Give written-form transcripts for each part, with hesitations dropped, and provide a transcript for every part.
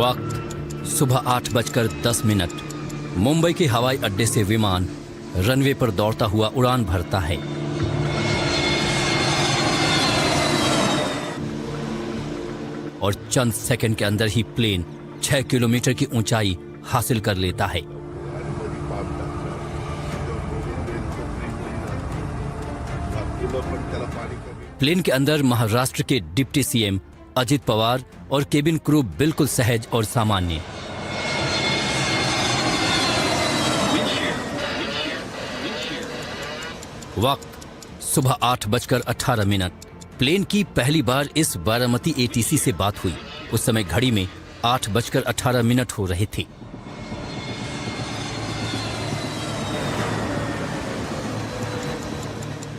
वक्त सुबह 8:10 मुंबई के हवाई अड्डे से विमान रनवे पर दौड़ता हुआ उड़ान भरता है। और चंद सेकंड के अंदर ही प्लेन 6 किलोमीटर की ऊंचाई हासिल कर लेता है। प्लेन के अंदर महाराष्ट्र के डिप्टी सीएम अजित पवार और केबिन क्रू बिल्कुल सहज और सामान्य। वक्त सुबह 8:18। प्लेन की पहली बार इस बारामती एटीसी से बात हुई। उस समय घड़ी में 8:18 हो रहे थे।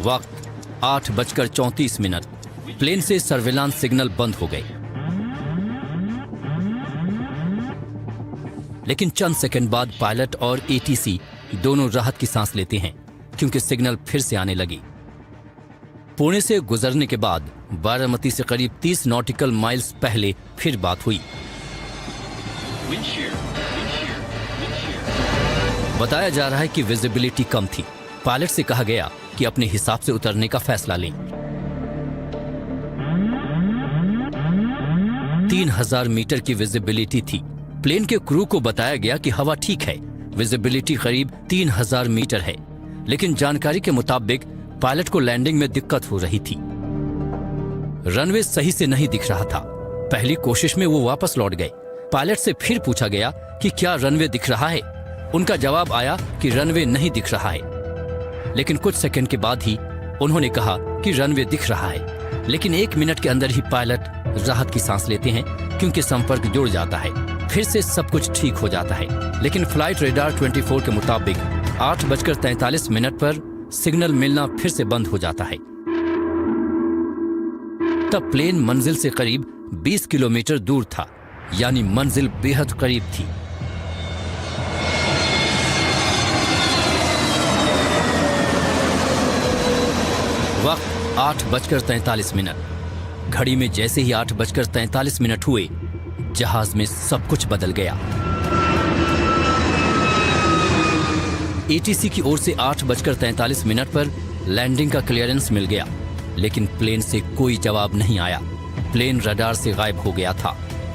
वक्त 8:34। प्लेन से सर्विलांस सिग्नल बंद हो गए, लेकिन चंद सेकंड बाद पायलट और एटीसी दोनों राहत की सांस लेते हैं क्योंकि सिग्नल फिर से आने लगी। पुणे से गुजरने के बाद बारामती से करीब 30 नॉटिकल माइल्स पहले फिर बात हुई। बताया जा रहा है कि विजिबिलिटी कम थी। पायलट से कहा गया कि अपने हिसाब से उतरने का फैसला लें। 3000 मीटर की विजिबिलिटी थी। प्लेन के क्रू को बताया गया कि हवा ठीक है, विजिबिलिटी करीब 3000 मीटर है, लेकिन जानकारी के मुताबिक पायलट को लैंडिंग में दिक्कत हो रही थी। रनवे सही से नहीं दिख रहा था। पहली कोशिश में वो वापस लौट गए। पायलट से फिर पूछा गया कि क्या रनवे दिख रहा है। उनका जवाब आया कि रनवे नहीं दिख रहा है, लेकिन कुछ सेकंड के बाद ही उन्होंने कहा कि रनवे दिख रहा है। लेकिन 1 मिनट के अंदर ही पायलट राहत की सांस लेते हैं क्योंकि संपर्क जुड़ जाता है। फिर से सब कुछ ठीक हो जाता है। लेकिन फ्लाइट रेडार 24 के मुताबिक 8:43 पर सिग्नल मिलना फिर से बंद हो जाता है। तब प्लेन मंजिल से करीब 20 किलोमीटर दूर था, यानी मंजिल बेहद करीब थी। वक्त 8:43। घड़ी में जैसे ही 8:43 हुए, जहाज में सब कुछ बदल गया। एटीसी की ओर से 8:43 पर लैंडिंग का क्लियरेंस मिल गया, लेकिन प्लेन से कोई जवाब नहीं आया। प्लेन रडार से गायब हो गया था।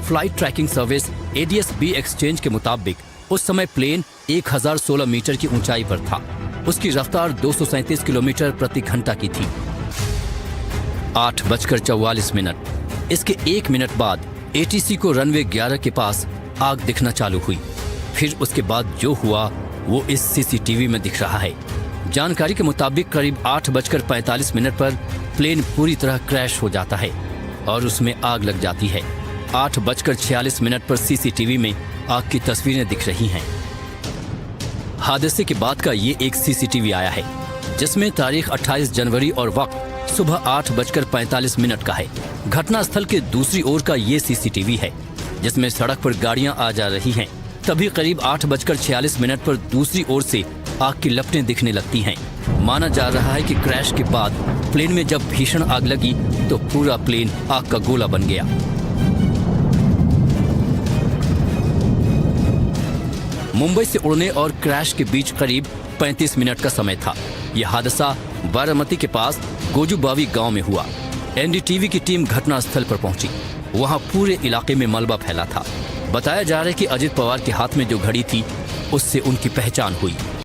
Flight tracking service ADS-B exchange के मुताबिक उस समय प्लेन 1016 मीटर की ऊंचाई पर था। उसकी रफ्तार 237 किलोमीटर प्रति घंटा की थी। 8:44। इसके 1 मिनट बाद एटीसी को रनवे 11 के पास आग दिखना चालू हुई। फिर उसके बाद जो हुआ वो इस CCTV में दिख रहा है। जानकारी के मुताबिक करीब 8:45 पर प्लेन पूरी तरह क्रैश हो जाता है और उसमें आग लग जाती है। 8:46 पर CCTV में आग की तस्वीरें दिख रही हैं। हादसे के बाद का ये एक CCTV आया है, जिसमें तारीख 28 जनवरी और वक्त सुबह 8:45 का है। घटनास्थल के दूसरी ओर का ये CCTV है, जिसमें सड़क पर गाड़ियां आ जा रही हैं। तभी करीब 8:46 पर दूसरी ओर से आग की लपटें दिखने लगती हैं। माना जा रहा है कि क्रैश के बाद प्लेन में जब भीषण आग लगी तो पूरा प्लेन आग का गोला बन गया। मुंबई से उड़ने और क्रैश के बीच करीब 35 मिनट का समय था। यह हादसा बारामती के पास गोजूबावी गांव में हुआ। NDTV की टीम घटनास्थल पर पहुंची। वहां पूरे इलाके में मलबा फैला था। बताया जा रहा है कि अजित पवार के हाथ में जो घड़ी थी, उससे उनकी पहचान हुई।